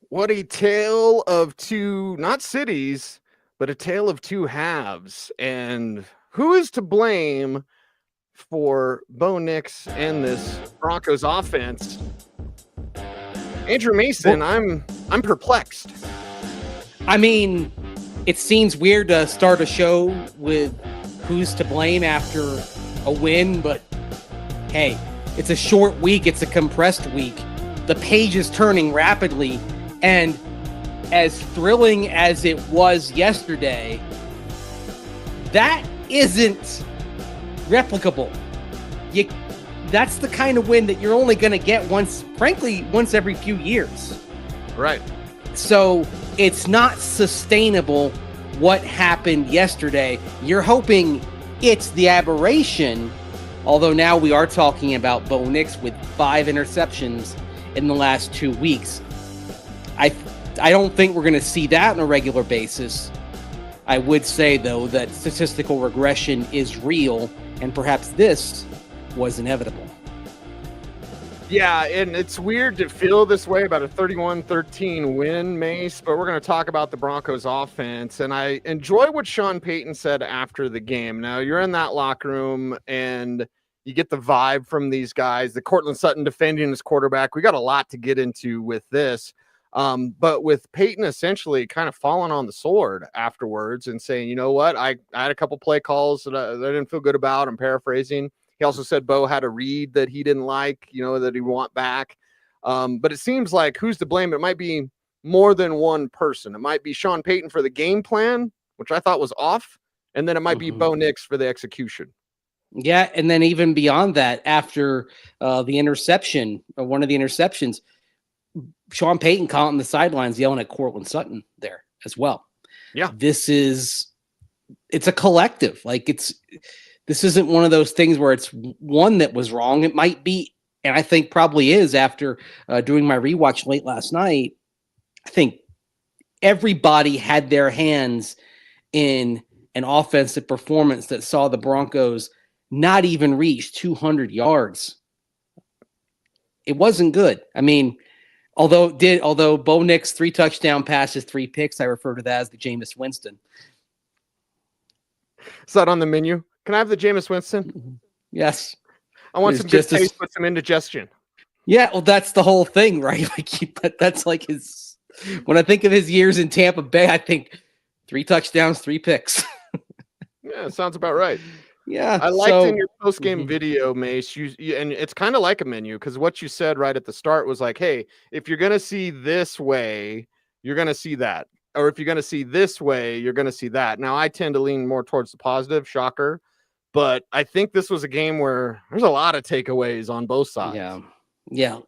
What a tale of two, not cities, but a tale of two halves. And who is to blame for Bo Nix and this Broncos offense? Andrew Mason, Well, I'm perplexed. I mean, it seems weird to start a show with who's to blame after a win, but hey, it's a short week, it's a compressed week. The page is turning rapidly, and as thrilling as it was yesterday, that isn't replicable. That's the kind of win that you're only going to get once every few years. Right. So it's not sustainable what happened yesterday. You're hoping it's the aberration, although now we are talking about Bo Nix with 5 interceptions in the last 2 weeks. I don't think we're going to see that on a regular basis. I would say, though, that statistical regression is real, and perhaps this was inevitable. Yeah, and it's weird to feel this way about a 31-13 win, Mace, but we're going to talk about the Broncos offense. And I enjoy what Sean Payton said after the game. Now, you're in that locker room, and you get the vibe from these guys. The Courtland Sutton defending his quarterback. We got a lot to get into with this. But with Payton essentially kind of falling on the sword afterwards and saying, you know what, I had a couple play calls that I didn't feel good about. I'm paraphrasing. He also said Bo had a read that he didn't like, that he want back. But it seems like who's to blame? It might be more than one person. It might be Sean Payton for the game plan, which I thought was off. And then it might be Bo Nix for the execution. Yeah, and then even beyond that, after the interception, or one of the interceptions, Sean Payton caught on the sidelines yelling at Courtland Sutton there as well. Yeah. It's a collective. This isn't one of those things where it's one that was wrong. It might be, and I think probably is after doing my rewatch late last night. I think everybody had their hands in an offensive performance that saw the Broncos not even reach 200 yards. It wasn't good. I mean, although Bo Nix 3 touchdown passes, 3 picks, I refer to that as the Jameis Winston. Is that on the menu? Can I have the Jameis Winston? Yes. I want some good taste with some indigestion. Yeah, well, that's the whole thing, right? That's like his. When I think of his years in Tampa Bay, I think 3 touchdowns, 3 picks. Yeah, sounds about right. Yeah, I liked in your post-game video, Mace, you and it's kind of like a menu because what you said right at the start was like, hey, if you're going to see this way, you're going to see that. Or if you're going to see this way, you're going to see that. Now, I tend to lean more towards the positive, shocker. But I think this was a game where there's a lot of takeaways on both sides. Yeah.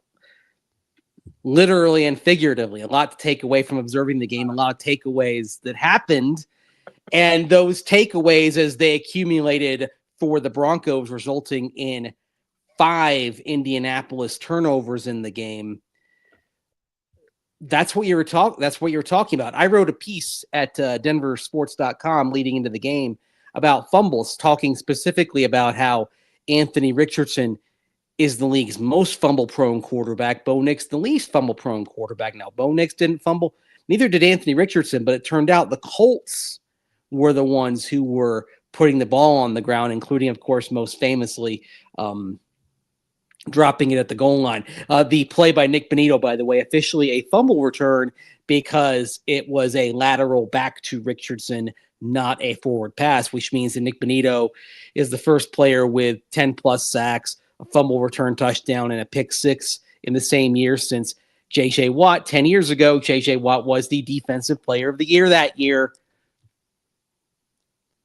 Literally and figuratively, a lot to take away from observing the game, a lot of takeaways that happened. And those takeaways, as they accumulated for the Broncos, resulting in 5 Indianapolis turnovers in the game. That's what you were talking about. I wrote a piece at denversports.com leading into the game about fumbles, talking specifically about how Anthony Richardson is the league's most fumble-prone quarterback, Bo Nix the least fumble-prone quarterback. Now, Bo Nix didn't fumble, neither did Anthony Richardson, but it turned out the Colts were the ones who were putting the ball on the ground, including, of course, most famously, dropping it at the goal line. The play by Nick Bonitto, by the way, officially a fumble return because it was a lateral back to Richardson, not a forward pass, which means that Nick Bonitto is the first player with 10-plus sacks, a fumble return touchdown, and a pick 6 in the same year since J.J. Watt. 10 years ago, J.J. Watt was the defensive player of the year that year.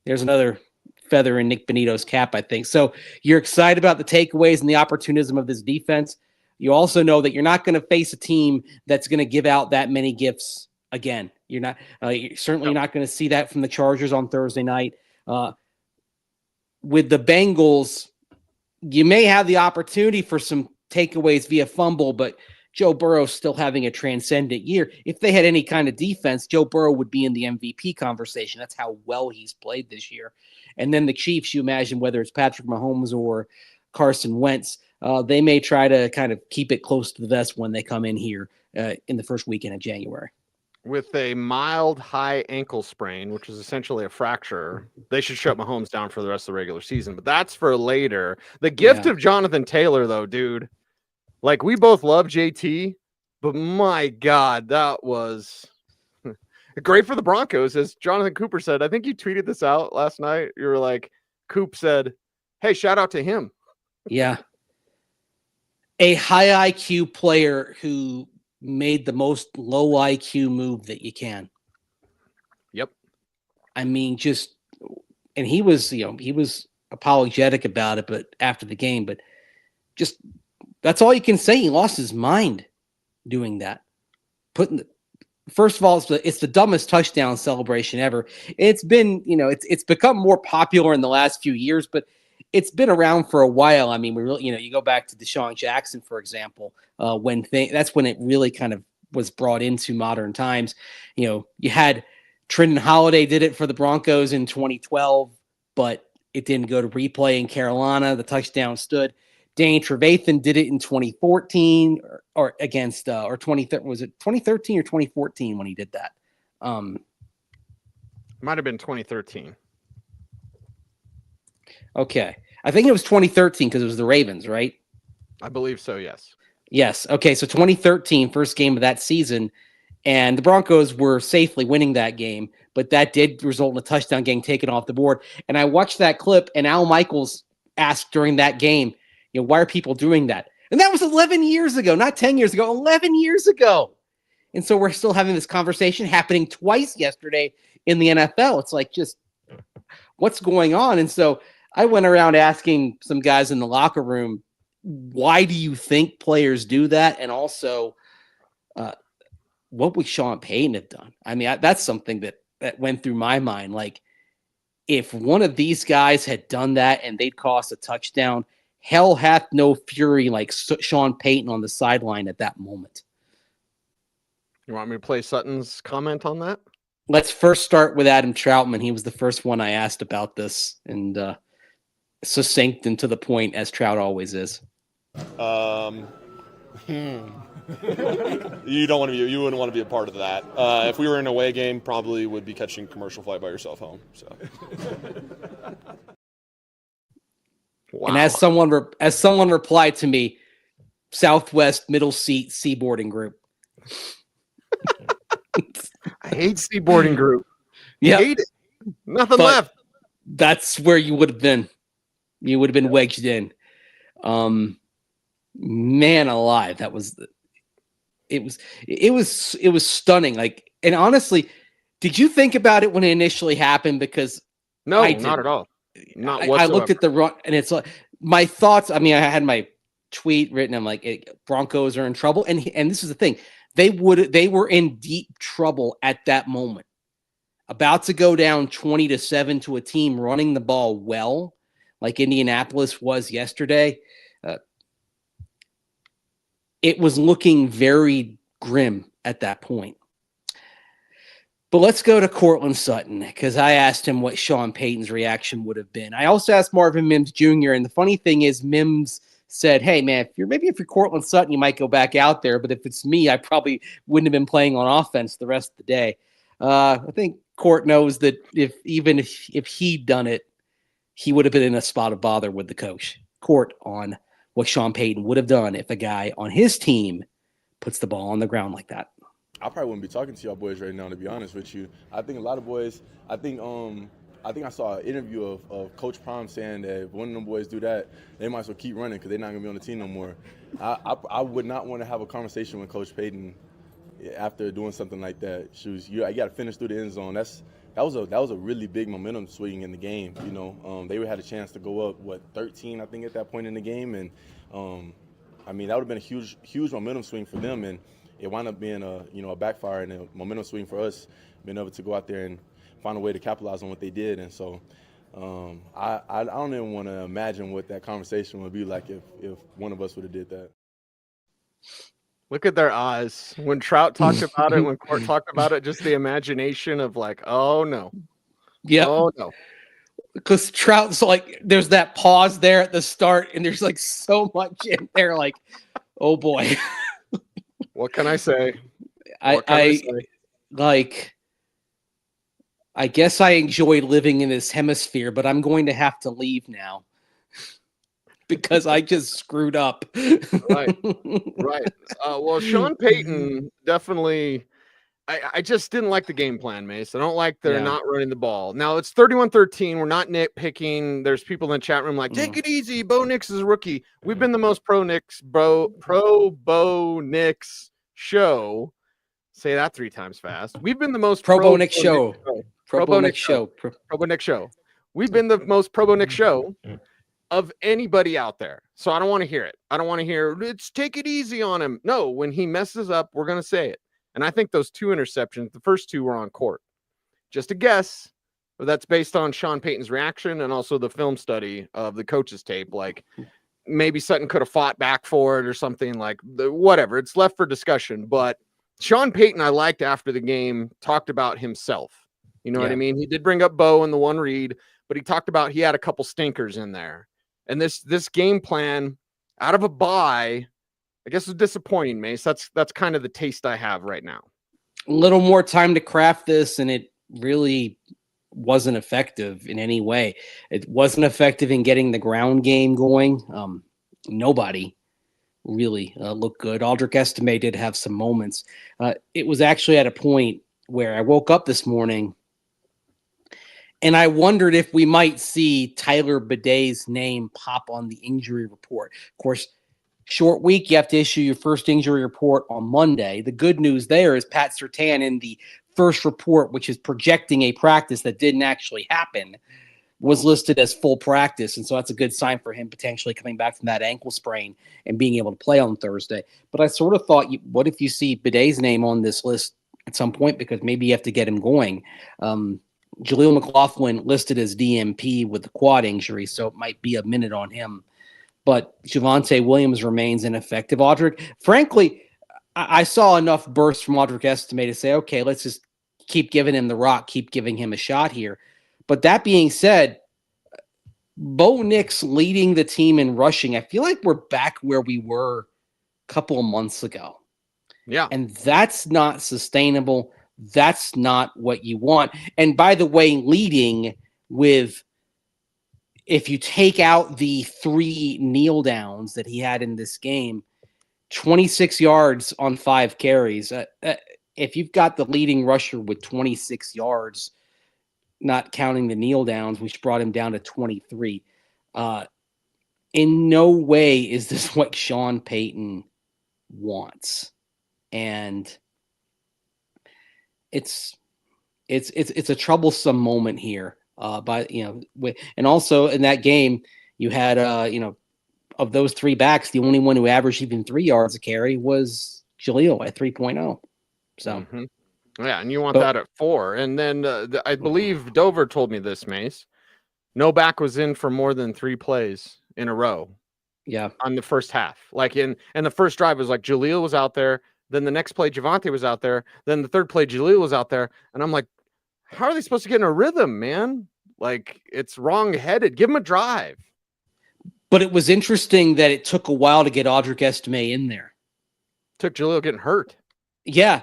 There's another feather in Nick Bonitto's cap, I think. So you're excited about the takeaways and the opportunism of this defense. You also know that you're not going to face a team that's going to give out that many gifts again. You're certainly not going to see that from the Chargers on Thursday night. With the Bengals, you may have the opportunity for some takeaways via fumble, but Joe Burrow's still having a transcendent year. If they had any kind of defense, Joe Burrow would be in the MVP conversation. That's how well he's played this year. And then the Chiefs, you imagine whether it's Patrick Mahomes or Carson Wentz, they may try to kind of keep it close to the vest when they come in here in the first weekend of January. With a mild high ankle sprain, which is essentially a fracture. They should shut Mahomes down for the rest of the regular season, but that's for later. The gift of Jonathan Taylor, though, dude. Like, we both love JT, but my God, that was great for the Broncos. As Jonathan Cooper said, I think you tweeted this out last night. You were like, Coop said, hey, shout out to him. Yeah. A high IQ player who made the most low IQ move that you can. Yep. I mean, and he was apologetic about it, but after the game, but just, that's all you can say. He lost his mind doing that. First of all, it's the dumbest touchdown celebration ever. It's been, it's become more popular in the last few years, but it's been around for a while. I mean, you go back to Deshaun Jackson, for example, that's when it really kind of was brought into modern times. You had Trenton Holiday did it for the Broncos in 2012, but it didn't go to replay in Carolina. The touchdown stood. Danny Trevathan did it in 2014 or against, or 2013. Was it 2013 or 2014 when he did that? Might have been 2013. Okay. I think it was 2013 because it was the Ravens, right? I believe so, yes. Yes. Okay, so 2013, first game of that season, and the Broncos were safely winning that game, but that did result in a touchdown getting taken off the board. And I watched that clip, and Al Michaels asked during that game, why are people doing that? And that was 11 years ago, not 10 years ago, 11 years ago. And so we're still having this conversation happening twice yesterday in the NFL. It's like, just what's going on? And so I went around asking some guys in the locker room, why do you think players do that? And also, what would Sean Payton have done? I mean, that's something that went through my mind. Like, if one of these guys had done that and they'd cost a touchdown, hell hath no fury like Sean Payton on the sideline at that moment. You want me to play Sutton's comment on that? Let's first start with Adam Troutman. He was the first one I asked about this, and succinct and to the point, as Trout always is. You wouldn't want to be a part of that. If we were in an away game, probably would be catching commercial flight by yourself home. So. Wow. And as someone replied to me, Southwest middle seat seaboarding group. I hate seaboarding group. Yeah, hate it. Nothing left. That's where you would have been. You would have been wedged in. Man alive, it was stunning. Like, and honestly, did you think about it when it initially happened? Because no, not at all. Not whatsoever. I looked at the run, and it's like my thoughts. I mean, I had my tweet written. I'm like, Broncos are in trouble, and this is the thing. They were in deep trouble at that moment, about to go down 20-7 to a team running the ball well, like Indianapolis was yesterday. It was looking very grim at that point. But let's go to Courtland Sutton, because I asked him what Sean Payton's reaction would have been. I also asked Marvin Mims Jr., and the funny thing is Mims said, hey, man, if you're Courtland Sutton, you might go back out there, but if it's me, I probably wouldn't have been playing on offense the rest of the day. I think Court knows that if he'd done it, he would have been in a spot of bother with the coach. Court on what Sean Payton would have done if a guy on his team puts the ball on the ground like that. I probably wouldn't be talking to y'all boys right now, to be honest with you. I think a lot of boys, I think I saw an interview of Coach Prime saying that if one of them boys do that, they might as well keep running because they're not going to be on the team no more. I would not want to have a conversation with Coach Payton after doing something like that. You got to finish through the end zone. That was a really big momentum swing in the game. They had a chance to go up 13, I think, at that point in the game, and I mean that would have been a huge momentum swing for them, and it wound up being a backfire and a momentum swing for us, being able to go out there and find a way to capitalize on what they did. And so I don't even want to imagine what that conversation would be like if one of us would have did that. Look at their eyes. When Trout talked about it, when Court talked about it, just the imagination of like, oh no. Yeah. Oh no. Because Trout's like, there's that pause there at the start, and there's like so much in there, like, oh boy. What can I say? I guess I enjoy living in this hemisphere, but I'm going to have to leave now because I just screwed up. Right. Well, Sean Payton definitely. I just didn't like the game plan, Mace. I don't like they're not running the ball. Now it's 31-13. We're not nitpicking. There's people in the chat room like, take it easy. Bo Nix is a rookie. We've been the most pro Bo Nix show. Say that 3 times fast. We've been the most pro Bo Nix show. Pro Bo Nix show. Pro Bo Nix show. We've been the most pro Bo Nix show of anybody out there. So I don't want to hear it. I don't want to hear it's take it easy on him. No, when he messes up, we're going to say it. And I think those 2 interceptions, the first 2 were on court. Just a guess, but that's based on Sean Payton's reaction and also the film study of the coach's tape. Like maybe Sutton could have fought back for it or something like whatever. It's left for discussion. But Sean Payton, I liked after the game, talked about himself. You know what I mean? He did bring up Bo in the one read, but he talked about he had a couple stinkers in there. And this game plan out of a bye, I guess it's disappointing, Mace. That's kind of the taste I have right now. A little more time to craft this, and it really wasn't effective in any way. It wasn't effective in getting the ground game going. Nobody really looked good. Audric Estime did have some moments. It was actually at a point where I woke up this morning and I wondered if we might see Tyler Baday's name pop on the injury report. Of course, short week, you have to issue your first injury report on Monday. The good news there is Pat Surtain in the first report, which is projecting a practice that didn't actually happen, was listed as full practice. And so that's a good sign for him potentially coming back from that ankle sprain and being able to play on Thursday. But I sort of thought, what if you see Baday's name on this list at some point, because maybe you have to get him going. Jaleel McLaughlin listed as DMP with the quad injury, so it might be a minute on him. But Javonte Williams remains ineffective. Audric, frankly, I saw enough bursts from Audric Estime to say, okay, let's just keep giving him the rock, keep giving him a shot here. But that being said, Bo Nix leading the team in rushing, I feel like we're back where we were a couple of months ago. Yeah. And that's not sustainable. That's not what you want. And by the way, leading with, if you take out the 3 kneel downs that he had in this game, 26 yards on 5 carries. If you've got the leading rusher with 26 yards, not counting the kneel downs, which brought him down to 23, in no way is this what Sean Payton wants. And it's a troublesome moment here. And also in that game, you had of those 3 backs, the only one who averaged even 3 yards a carry was Jaleel at 3.0. So, yeah, and you want that at 4. And then I believe Dover told me this, Mace. No back was in for more than 3 plays in a row. Yeah, on the first half. Like in the first drive, it was like Jaleel was out there. Then the next play, Javonte was out there. Then the third play, Jaleel was out there. And I'm like, how are they supposed to get in a rhythm, man? Like, it's wrong-headed. Give them a drive. But it was interesting that it took a while to get Audric Estime in there. Took Jaleel getting hurt. Yeah,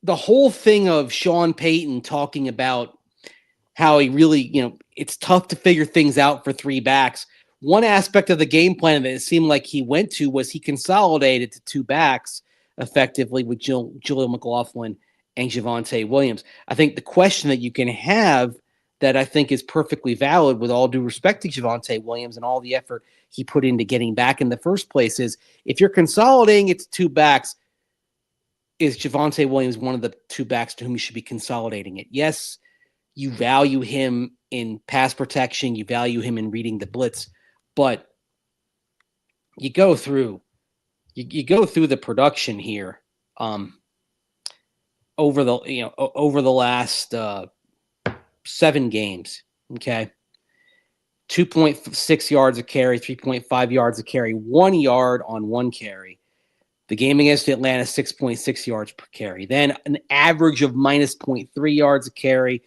the whole thing of Sean Payton talking about how he really, it's tough to figure things out for 3 backs. One aspect of the game plan that it seemed like he went to was he consolidated to 2 backs effectively with Jaleel McLaughlin and Javonte Williams. I think the question that you can have that I think is perfectly valid, with all due respect to Javonte Williams and all the effort he put into getting back in the first place, is if you're consolidating it to 2 backs, is Javonte Williams one of the 2 backs to whom you should be consolidating it? Yes, you value him in pass protection, you value him in reading the blitz, but you go through the production here over the last 7 games. Okay, 2.6 yards a carry, 3.5 yards a carry, 1 yard on 1 carry. The game against Atlanta, 6.6 yards per carry. Then an average of minus 0.3 yards a carry,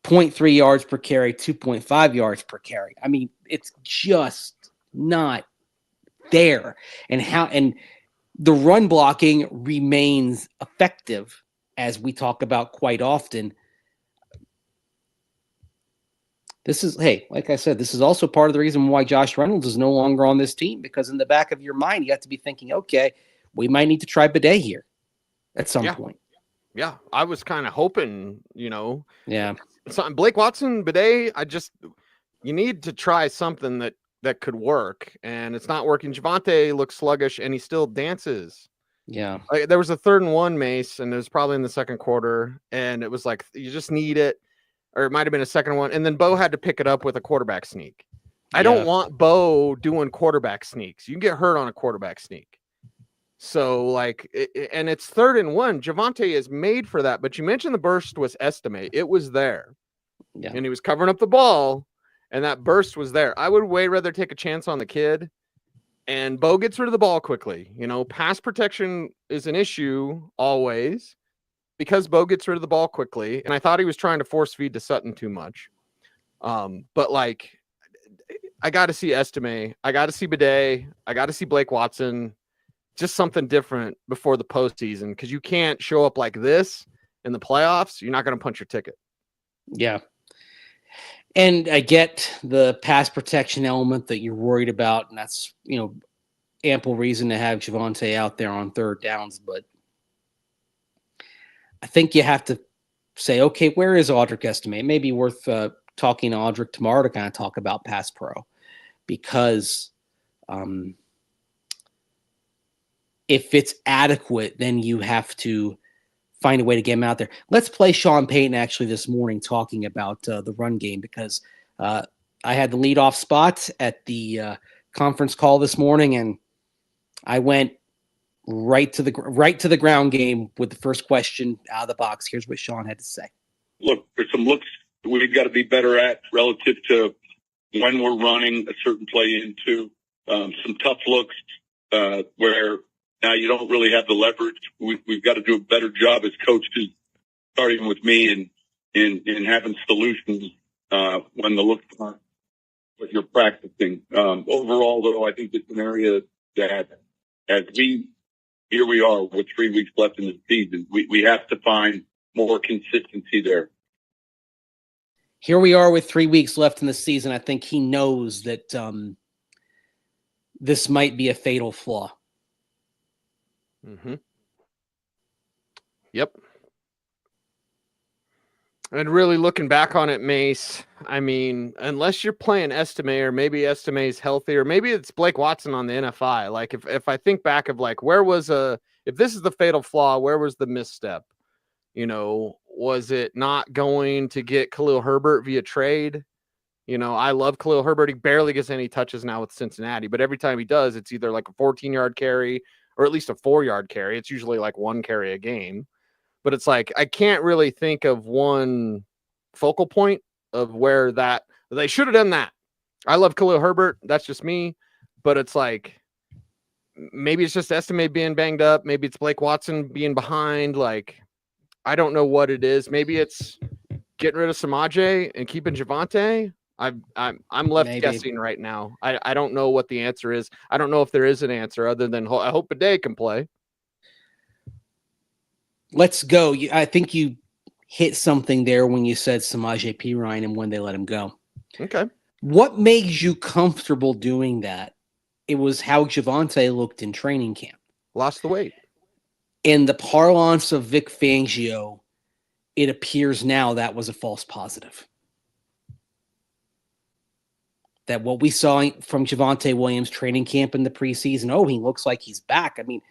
0.3 yards per carry, 2.5 yards per carry. I mean, it's just not there. And the run blocking remains effective, as we talk about quite often. This is, hey, like I said, this is also part of the reason why Josh Reynolds is no longer on this team, because in the back of your mind, you have to be thinking, okay, we might need to try Bidet here at some point. Yeah, I was kind of hoping, Yeah. something. Blake Watson, Bidet, you need to try something that could work, and it's not working. Javonte looks sluggish, and he still dances. Yeah. Like, there was a 3rd and 1, Mace, and it was probably in the second quarter, and it was like, you just need it. Or it might have been a second one. And then Bo had to pick it up with a quarterback sneak. I don't want Bo doing quarterback sneaks. You can get hurt on a quarterback sneak. So, and it's 3rd and 1. Javonte is made for that. But you mentioned the burst was estimate. It was there. Yeah. And he was covering up the ball, and that burst was there. I would way rather take a chance on the kid. And Bo gets rid of the ball quickly. Pass protection is an issue always, because Bo gets rid of the ball quickly, and I thought he was trying to force feed to Sutton too much. But I got to see Estime. I got to see Bidet. I got to see Blake Watson. Just something different before the postseason, because you can't show up like this in the playoffs. You're not going to punch your ticket. Yeah. And I get the pass protection element that you're worried about, and that's, ample reason to have Javonte out there on 3rd downs, but I think you have to say, okay, where is Audric Estime? It may be worth talking to Audric tomorrow to kind of talk about pass pro, because if it's adequate, then you have to find a way to get him out there. Let's play Sean Payton actually this morning talking about the run game, because I had the leadoff spot at the conference call this morning, and I went right to the ground game with the first question out of the box. Here's what Sean had to say. Look, there's some looks we've got to be better at relative to when we're running a certain play into some tough looks where now you don't really have the leverage. We've got to do a better job as coaches, starting with me, and having solutions when the looks aren't what you're practicing. Overall, though, I think it's an area that here we are with 3 weeks left in the season. We have to find more consistency there. Here we are with 3 weeks left in the season. I think he knows that this might be a fatal flaw. Mm-hmm. Yep. And really looking back on it, Mace, I mean, unless you're playing Estime, or maybe Estime's healthy, or maybe it's Blake Watson on the NFI. Like, if I think back of if this is the fatal flaw, where was the misstep? Was it not going to get Khalil Herbert via trade? I love Khalil Herbert. He barely gets any touches now with Cincinnati, but every time he does, it's either like a 14-yard carry or at least a 4-yard carry. It's usually like 1 carry a game. But it's like, I can't really think of one focal point of where they should have done that. I love Khalil Herbert. That's just me. But it's like, maybe it's just Estime being banged up. Maybe it's Blake Watson being behind. Like, I don't know what it is. Maybe it's getting rid of Samaje and keeping Javonte. I'm left guessing right now. I don't know what the answer is. I don't know if there is an answer other than I hope Bidet can play. Let's go. I think you hit something there when you said Samaje Perine and when they let him go. Okay. What makes you comfortable doing that? It was how Javonte looked in training camp. Lost the weight. In the parlance of Vic Fangio, it appears now that was a false positive. That what we saw from Javonte Williams training camp in the preseason, he looks like he's back. I mean,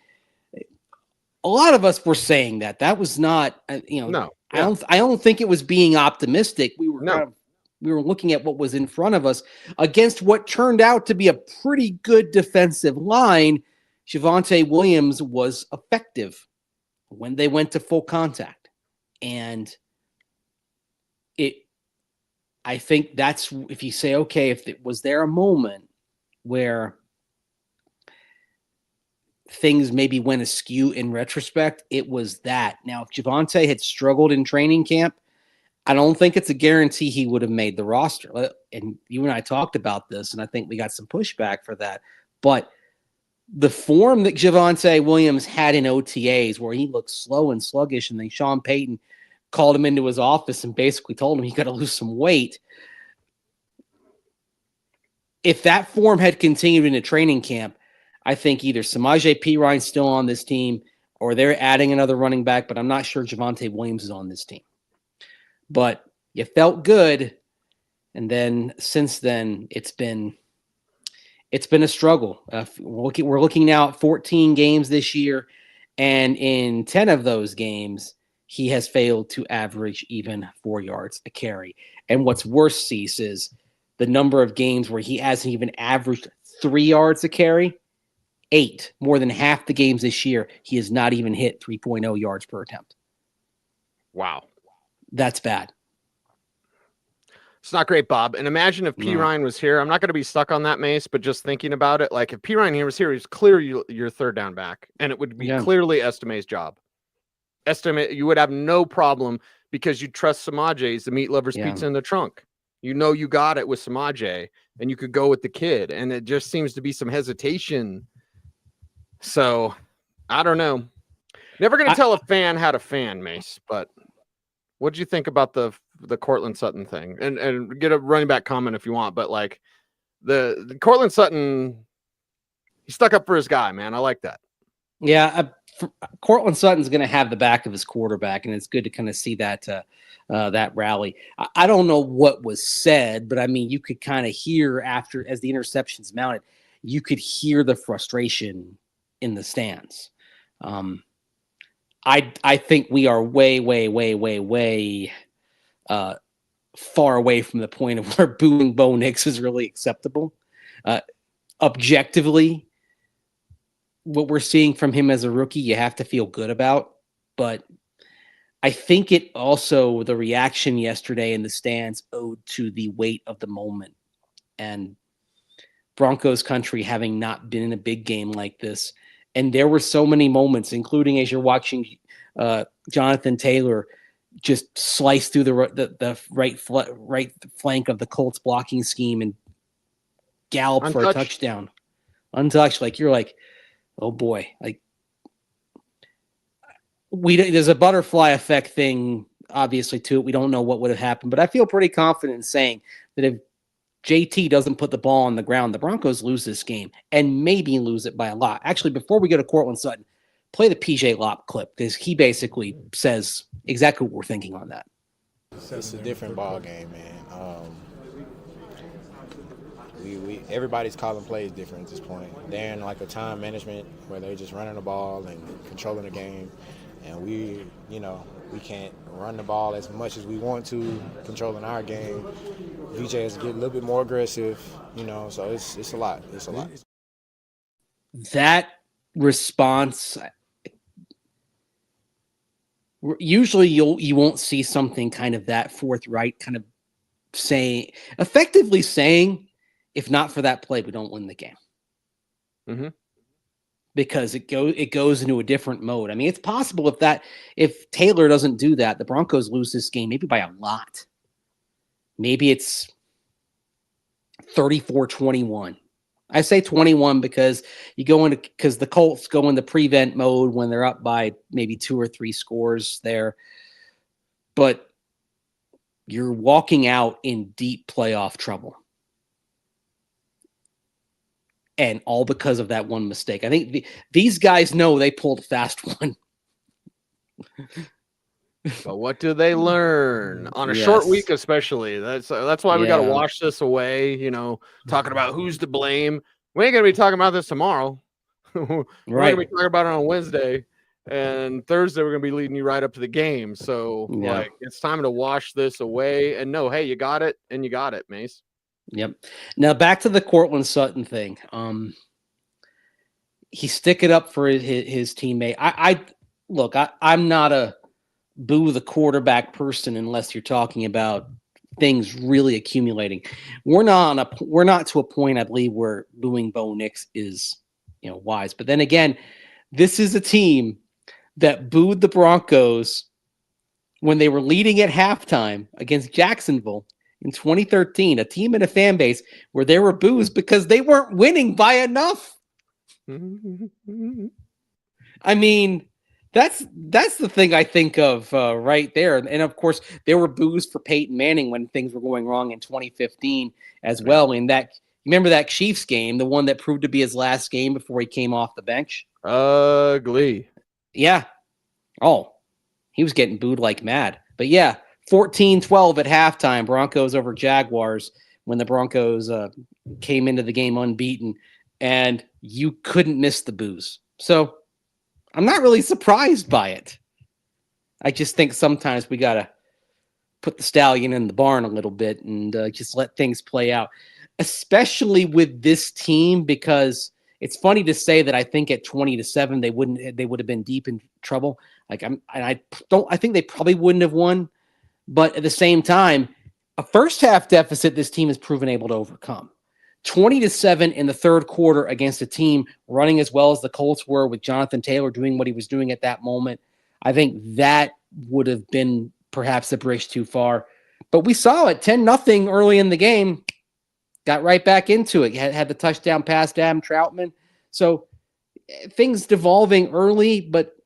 a lot of us were saying that was not, no. Yeah. I don't think it was being optimistic. We were looking at what was in front of us against what turned out to be a pretty good defensive line. Javonte Williams was effective when they went to full contact. And I think that's, if you say, okay, was there a moment where things maybe went askew in retrospect, it was that. Now, if Javonte had struggled in training camp, I don't think it's a guarantee he would have made the roster. And you and I talked about this, and I think we got some pushback for that. But the form that Javonte Williams had in OTAs, where he looked slow and sluggish, and then Sean Payton called him into his office and basically told him he got to lose some weight. If that form had continued into training camp, I think either Samaje Perine's still on this team or they're adding another running back, but I'm not sure Javonte Williams is on this team. But you felt good, and then since then it's been a struggle. We're looking now at 14 games this year, and in 10 of those games, he has failed to average even 4 yards a carry. And what's worse, Cease, is the number of games where he hasn't even averaged 3 yards a carry. 8, more than half the games this year, he has not even hit 3.0 yards per attempt. Wow. That's bad. It's not great, Bob. And imagine if Perine was here. I'm not going to be stuck on that, Mace, but just thinking about it, like if Perine here was here, he's clear your third down back, and it would be clearly Estime's job. Estime, you would have no problem because you trust Samaje's the meat lover's pizza in the trunk. You know you got it with Samaje, and you could go with the kid, and it just seems to be some hesitation. So, I don't know. Never going to tell a fan how to fan, Mace, but what did you think about the Courtland Sutton thing? And get a running back comment if you want, but like the Courtland Sutton, he stuck up for his guy, man. I like that. Yeah, Courtland Sutton's going to have the back of his quarterback, and it's good to kind of see that that rally. I don't know what was said, but I mean, you could kind of hear as the interceptions mounted, you could hear the frustration in the stands. I think we are way far away from the point of where booing Bo Nix is really acceptable. Objectively, what we're seeing from him as a rookie, you have to feel good about. But I think it also, the reaction yesterday in the stands owed to the weight of the moment. And Broncos country having not been in a big game like this. And there were so many moments, including as you're watching Jonathan Taylor just slice through the right flank of the Colts blocking scheme and gallop for a touchdown. Untouched. Like, you're like, oh boy. Like, there's a butterfly effect thing, obviously, to it. We don't know what would have happened, but I feel pretty confident in saying that if JT doesn't put the ball on the ground, the Broncos lose this game and maybe lose it by a lot. Actually, before we go to Courtland Sutton, play the PJ Locke clip because he basically says exactly what we're thinking on that. It's a different ball game, man. Everybody's calling plays different at this point. They're in like a time management where they're just running the ball and controlling the game, and we can't run the ball as much as we want to, controlling our game. VJ has to get a little bit more aggressive, so it's a lot. It's a lot. That response, usually you won't see something kind of that forthright, kind of effectively saying, if not for that play, we don't win the game. Mm-hmm. Because it goes into a different mode. I mean, it's possible if Taylor doesn't do that, the Broncos lose this game maybe by a lot. Maybe it's 34-21. I say 21 because the Colts go into prevent mode when they're up by maybe 2 or 3 scores there. But you're walking out in deep playoff trouble. And all because of that one mistake. I think these guys know they pulled a fast one. But what do they learn on a short week, especially? That's why we got to wash this away. Talking about who's to blame. We ain't gonna be talking about this tomorrow. We're gonna be talking about it on Wednesday, and Thursday we're gonna be leading you right up to the game. So it's time to wash this away and know, hey, you got it, and you got it, Mace. Yep. Now back to the Courtland Sutton thing. He stick it up for his teammate. I'm not a boo the quarterback person unless you're talking about things really accumulating. We're not to a point, I believe, where booing Bo Nix is wise. But then again, this is a team that booed the Broncos when they were leading at halftime against Jacksonville in 2013, a team and a fan base where there were boos because they weren't winning by enough. I mean, that's the thing I think of right there. And of course, there were boos for Peyton Manning when things were going wrong in 2015 as well. In that, remember that Chiefs game, the one that proved to be his last game before he came off the bench? Ugly. Yeah. Oh, he was getting booed like mad. But yeah, 14-12 at halftime, Broncos over Jaguars when the Broncos came into the game unbeaten, and you couldn't miss the boos. So I'm not really surprised by it. I just think sometimes we got to put the stallion in the barn a little bit and just let things play out, especially with this team, because it's funny to say that I think at 20-7 they would have been deep in trouble. Like I think they probably wouldn't have won, but at the same time, a first half deficit this team has proven able to overcome. 20-7 in the third quarter against a team running as well as the Colts were, with Jonathan Taylor doing what he was doing at that moment. I think that would have been perhaps a bridge too far. But we saw it 10-0 early in the game. Got right back into it. Had the touchdown pass to Adam Troutman. So things devolving early, but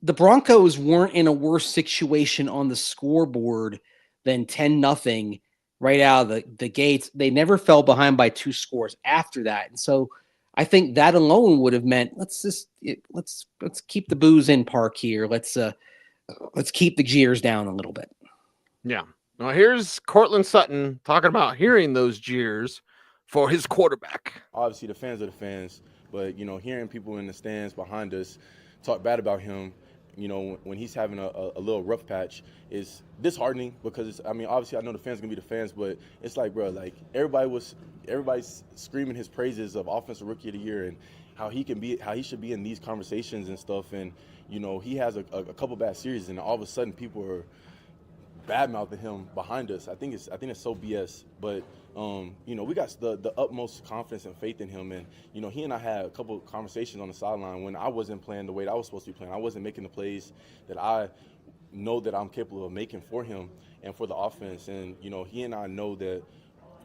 the Broncos weren't in a worse situation on the scoreboard than 10-0 right out of the gates. They never fell behind by 2 scores after that. And so I think that alone would have meant let's keep the booze in park here. Let's keep the jeers down a little bit. Yeah. Now here's Courtland Sutton talking about hearing those jeers for his quarterback. Obviously, the fans are the fans, but hearing people in the stands behind us talk bad about him, when he's having a little rough patch, is disheartening because obviously I know the fans are gonna be the fans, but it's like, bro, like everybody's screaming his praises of Offensive Rookie of the Year and how he should be in these conversations and stuff, and he has a couple bad series, and all of a sudden people are bad-mouthing him behind us. I think it's so BS, but we got the utmost confidence and faith in him, and he and I had a couple of conversations on the sideline when I wasn't playing the way that I was supposed to be playing. I wasn't making the plays that I know that I'm capable of making for him and for the offense, and he and I know that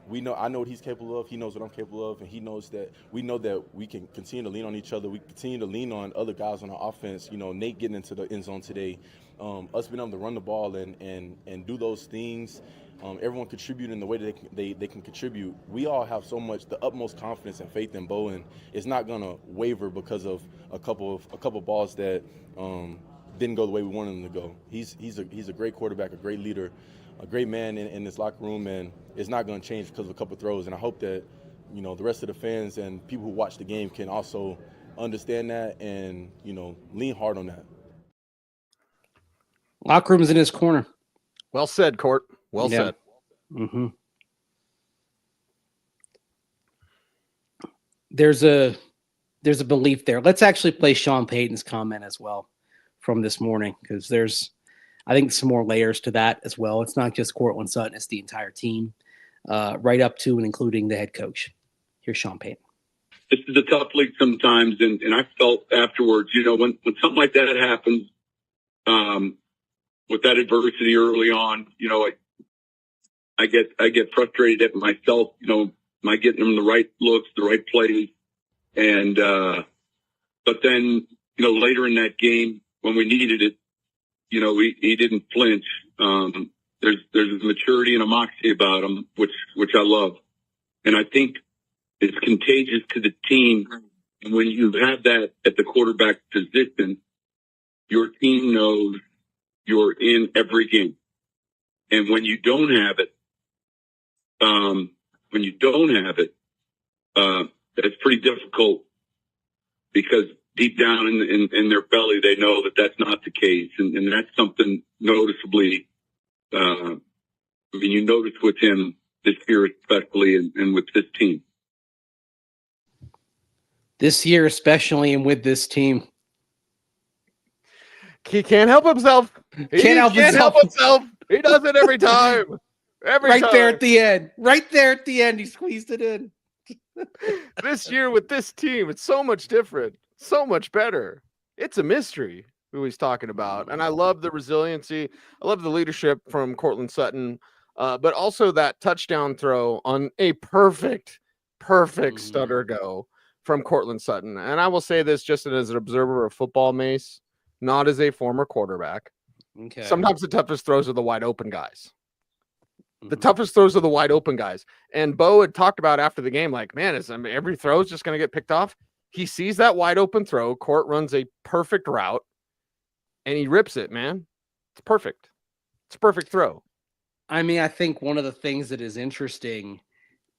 I know what he's capable of. He knows what I'm capable of, and he knows that we know that we can continue to lean on each other. We continue to lean on other guys on our offense. Nate getting into the end zone today, us being able to run the ball and do those things. Everyone contributing the way that they can contribute. We all have so much, the utmost confidence and faith in Bo, and it's not gonna waver because of a couple balls that didn't go the way we wanted them to go. He's a great quarterback, a great leader, a great man in this locker room, and it's not going to change because of a couple throws. And I hope that the rest of the fans and people who watch the game can also understand that and lean hard on that. Locker room's in his corner. Well said, Court. Well said. Mm-hmm. There's a belief there. Let's actually play Sean Payton's comment as well from this morning, because there's, I think, some more layers to that as well. It's not just Courtland Sutton, it's the entire team, right up to and including the head coach. Here's Sean Payton. This is a tough league sometimes, and I felt afterwards, when something like that happens, with that adversity early on, I get frustrated at myself. Am I getting them the right looks, the right plays? And but then later in that game when we needed it, he didn't flinch. There's a maturity and a moxie about him, which I love, and I think it's contagious to the team. And when you have that at the quarterback position, your team knows you're in every game. And when you don't have it, it's pretty difficult, because deep down in their belly, they know that that's not the case. And that's something noticeably, you notice with him this year, especially, and with this team. This year, especially, and with this team. He can't help himself. He can't help himself. He does it every time. Every time. There at the end. Right there at the end, he squeezed it in. This year with this team, it's so much different, so much better. It's a mystery who he's talking about. And I love the resiliency. I love the leadership from Courtland Sutton, but also that touchdown throw on a perfect stutter go from Courtland Sutton. And I will say this just as an observer of football, Mace, not as a former quarterback. Okay. Sometimes the toughest throws are the wide open guys. The toughest throws are the wide open guys. And Bo had talked about after the game, like, man, every throw is just going to get picked off. He sees that wide open throw. Court runs a perfect route, and he rips it, man. It's perfect. It's a perfect throw. I mean, I think one of the things that is interesting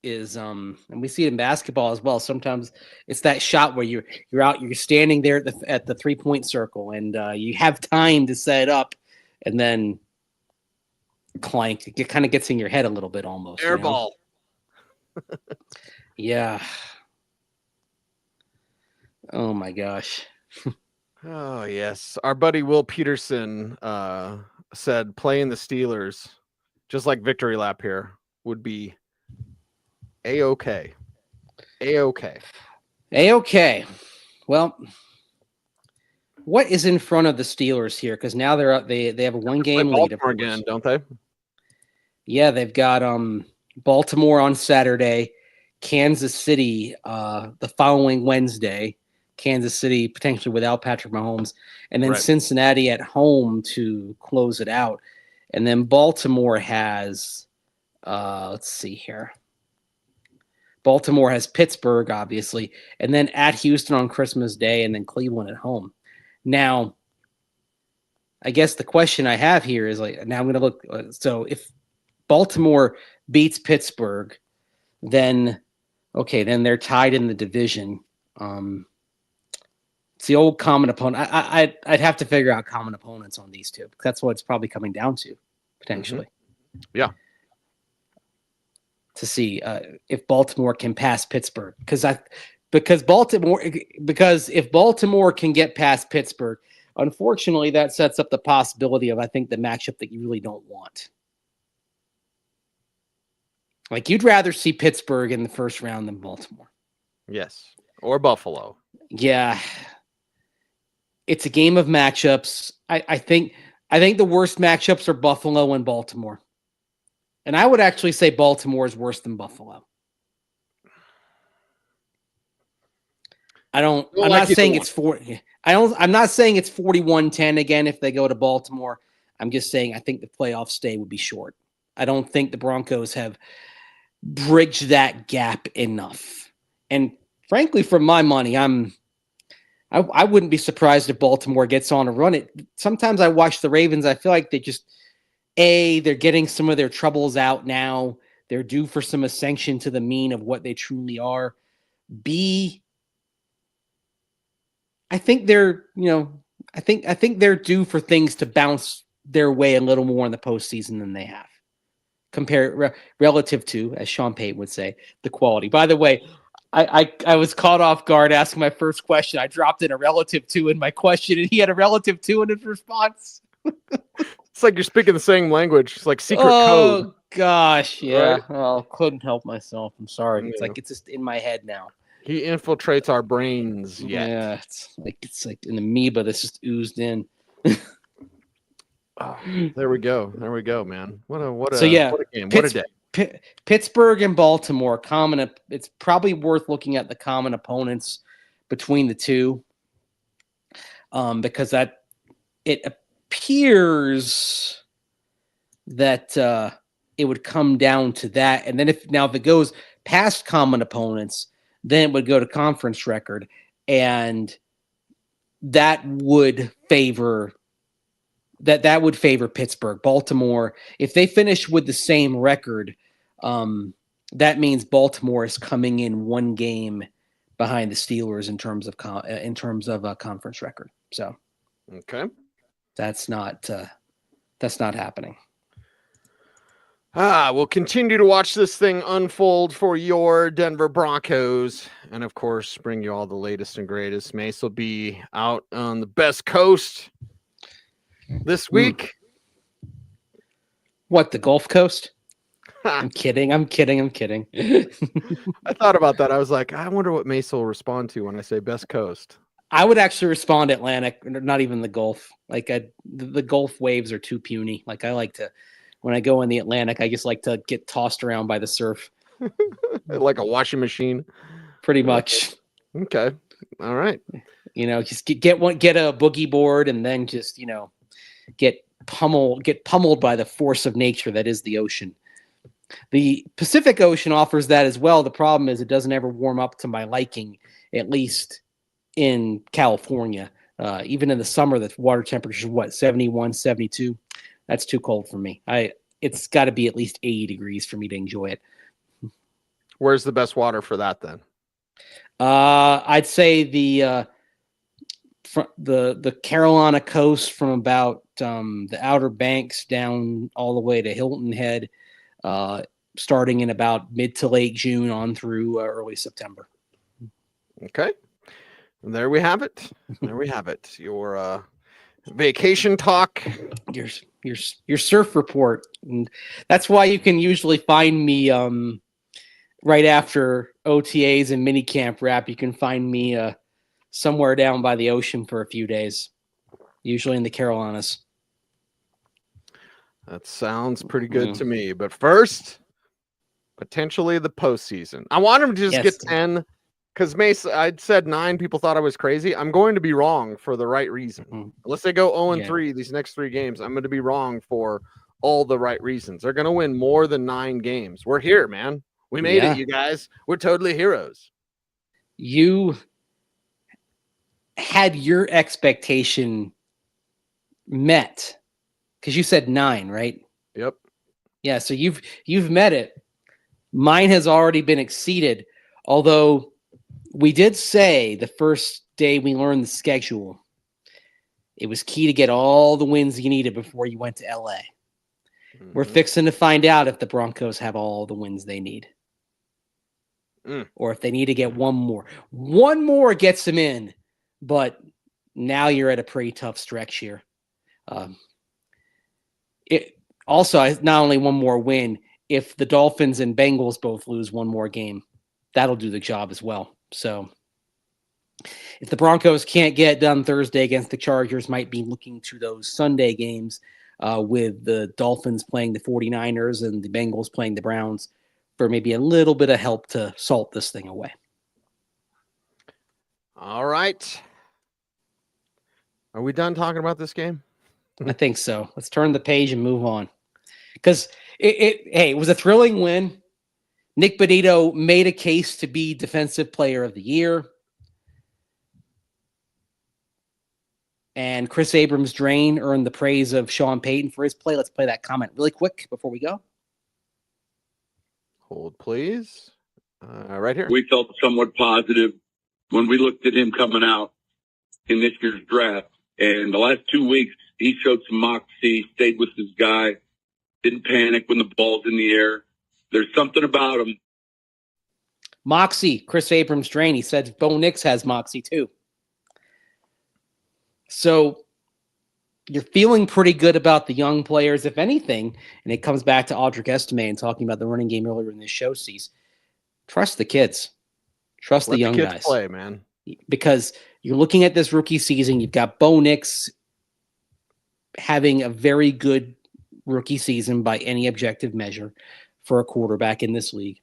is, and we see it in basketball as well. Sometimes it's that shot where you're standing there at the 3-point circle, and you have time to set it up, and then clank. It kind of gets in your head a little bit almost. Air ball. Yeah. Oh my gosh. Oh yes. Our buddy Will Peterson said playing the Steelers, just like victory lap here, would be A-okay. A-okay. A-okay. Well, what is in front of the Steelers here? Because now they're up. They have a 1-game lead again, don't they? Yeah, they've got Baltimore on Saturday, Kansas City the following Wednesday, Kansas City potentially without Patrick Mahomes, and then Cincinnati at home to close it out. And then Baltimore has, let's see here. Baltimore has Pittsburgh, obviously, and then at Houston on Christmas Day, and then Cleveland at home. Now, I guess the question I have here is, like, now I'm going to look. So if Baltimore beats Pittsburgh, then they're tied in the division. It's the old common opponent. I'd have to figure out common opponents on these two. That's what it's probably coming down to, potentially. Mm-hmm. Yeah. To see if Baltimore can pass Pittsburgh, because if Baltimore can get past Pittsburgh, unfortunately that sets up the possibility of, I think, the matchup that you really don't want. Like, you'd rather see Pittsburgh in the first round than Baltimore. Yes. Or Buffalo. Yeah. It's a game of matchups. I think the worst matchups are Buffalo and Baltimore. And I would actually say Baltimore is worse than Buffalo. I'm not saying it's 41-10 again if they go to Baltimore. I'm just saying I think the playoff stay would be short. I don't think the Broncos have bridged that gap enough. And frankly, for my money, I wouldn't be surprised if Baltimore gets on a run. Sometimes I watch the Ravens. I feel like they're getting some of their troubles out now. They're due for some ascension to the mean of what they truly are. B, I think they're due for things to bounce their way a little more in the postseason than they have. Relative to, as Sean Payton would say, the quality. By the way, I was caught off guard asking my first question. I dropped in a relative to in my question, and he had a relative to in his response. It's like you're speaking the same language. It's like secret code. Oh gosh, yeah. Right? Oh, couldn't help myself. I'm sorry. Yeah. It's like it's just in my head now. He infiltrates our brains. Yeah, it's like an amoeba that's just oozed in. Oh, there we go, man. What a game. What a day. Pittsburgh and Baltimore, it's probably worth looking at the common opponents between the two, because it appears that it would come down to that. And then if it goes past common opponents, then it would go to conference record, and that would favor Pittsburgh. Baltimore, if they finish with the same record, that means Baltimore is coming in 1 game behind the Steelers in terms of conference record. So, okay, that's not happening. We'll continue to watch this thing unfold for your Denver Broncos, and of course, bring you all the latest and greatest. Mace will be out on the best coast this week. What, the Gulf Coast? I'm kidding. I thought about that. I was like, I wonder what Mace will respond to when I say best coast. I would actually respond Atlantic, not even the Gulf. Like, the Gulf waves are too puny. Like, I like to, when I go in the Atlantic, I just like to get tossed around by the surf. Like a washing machine. Pretty much. Okay. All right. Just get a boogie board and then just, get pummeled by the force of nature that is the ocean. The Pacific Ocean offers that as well. The problem is it doesn't ever warm up to my liking, at least in California. Even in the summer, the water temperature is 71, 72. That's too cold for me. It's got to be at least 80 degrees for me to enjoy it. Where's the best water for that then? I'd say the Carolina coast from about the Outer Banks down all the way to Hilton Head, starting in about mid to late June on through early September. Okay. There we have it. There we have it. Your vacation talk. Your surf report. And that's why you can usually find me right after OTAs and minicamp wrap. You can find me somewhere down by the ocean for a few days, usually in the Carolinas. That sounds pretty good to me. But first, potentially the postseason. I want him to just get 10. Because Mace, I'd said 9. People thought I was crazy. I'm going to be wrong for the right reason. Unless they go 0-3 these next 3 games, I'm going to be wrong for all the right reasons. They're going to win more than 9 games. We're here, man. We made it, you guys. We're totally heroes. You had your expectation met because you said 9, right? Yep. Yeah, so you've met it. Mine has already been exceeded, although we did say the first day we learned the schedule, it was key to get all the wins you needed before you went to LA. We're fixing to find out if the Broncos have all the wins they need. Or if they need to get one more. One more gets them in, but now you're at a pretty tough stretch here. It also, not only one more win, if the Dolphins and Bengals both lose one more game, that'll do the job as well. So if the Broncos can't get it done Thursday against the Chargers, might be looking to those Sunday games with the Dolphins playing the 49ers and the Bengals playing the Browns for maybe a little bit of help to salt this thing away. All right. Are we done talking about this game? I think so. Let's turn the page and move on. Because it was a thrilling win. Nick Bonito made a case to be Defensive Player of the Year. And Chris Abrams-Drain earned the praise of Sean Payton for his play. Let's play that comment really quick before we go. Hold, please. Right here. We felt somewhat positive when we looked at him coming out in this year's draft. And the last 2 weeks, he showed some moxie, stayed with his guy, didn't panic when the ball's in the air. There's something about him. Moxie, Chris Abrams-Drain. He said Bo Nix has moxie too. So you're feeling pretty good about the young players, if anything. And it comes back to Audric Estime and talking about the running game earlier in this show. Sees, trust the kids. Trust the young kids guys. Play, man. Because you're looking at this rookie season. You've got Bo Nix having a very good rookie season by any objective measure for a quarterback in this league.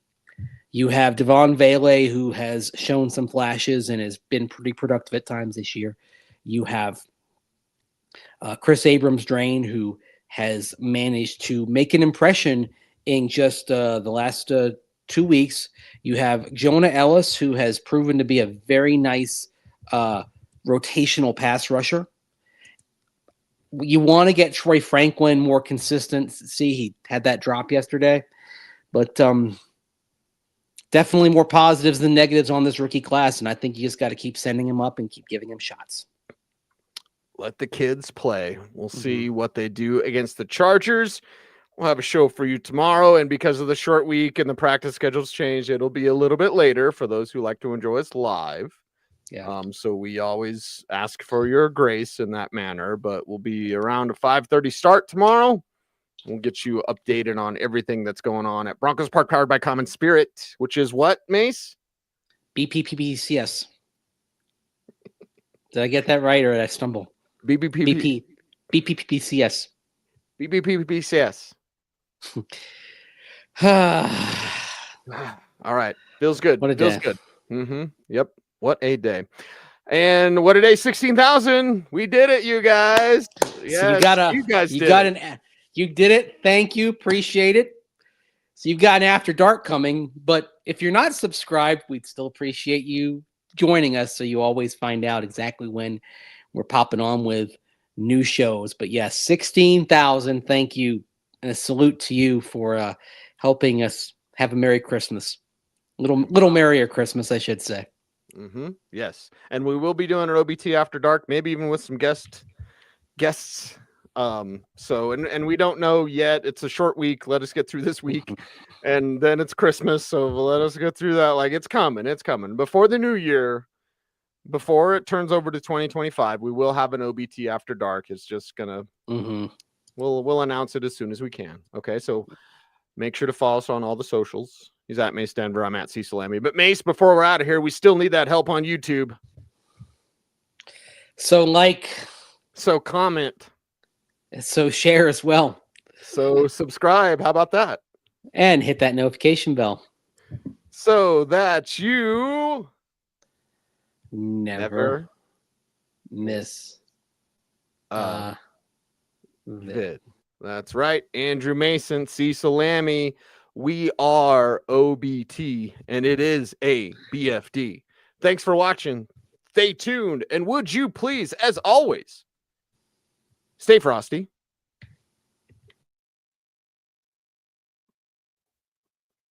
You have Devon Vele, who has shown some flashes and has been pretty productive at times this year. You have Chris Abrams-Drain, who has managed to make an impression in just the last 2 weeks. You have Jonah Ellis, who has proven to be a very nice rotational pass rusher. You want to get Troy Franklin more consistent. See, he had that drop yesterday. But definitely more positives than negatives on this rookie class, and I think you just got to keep sending him up and keep giving him shots. Let the kids play. We'll see what they do against the Chargers. We'll have a show for you tomorrow, and because of the short week and the practice schedules changed, it'll be a little bit later for those who like to enjoy us live. Yeah. So we always ask for your grace in that manner, but we'll be around a 5:30 start tomorrow. We'll get you updated on everything that's going on at Broncos Park, powered by Common Spirit, which is what, Mace? BPPBCS. Did I get that right, or did I stumble? BPPBCS. BPPBCS. All right. Feels good. What a Feels day. good. Yep. What a day. And what a day, 16,000. We did it, you guys. So you did it. Thank you. Appreciate it. So you've got an After Dark coming, but if you're not subscribed, we'd still appreciate you joining us so you always find out exactly when we're popping on with new shows. But yes, 16,000. Thank you. And a salute to you for helping us have a Merry Christmas. Little merrier Christmas, I should say. Mm-hmm. Yes. And we will be doing an OBT After Dark, maybe even with some guests. And we don't know yet. It's a short week. Let us get through this week. And then it's Christmas. So let us get through that. Like, it's coming. It's coming. Before the new year, before it turns over to 2025, we will have an OBT After Dark. It's just gonna we'll announce it as soon as we can. Okay, so make sure to follow us on all the socials. He's at Mace Denver. I'm at Cecil Lammey. But Mace, before we're out of here, we still need that help on YouTube. So comment. So share as well. So subscribe. How about that? And hit that notification bell. So that you never miss vid. That's right. Andrew Mason, Cecil Lammey. We are OBT, and it is a BFD. Thanks for watching. Stay tuned. And would you please, as always, stay frosty,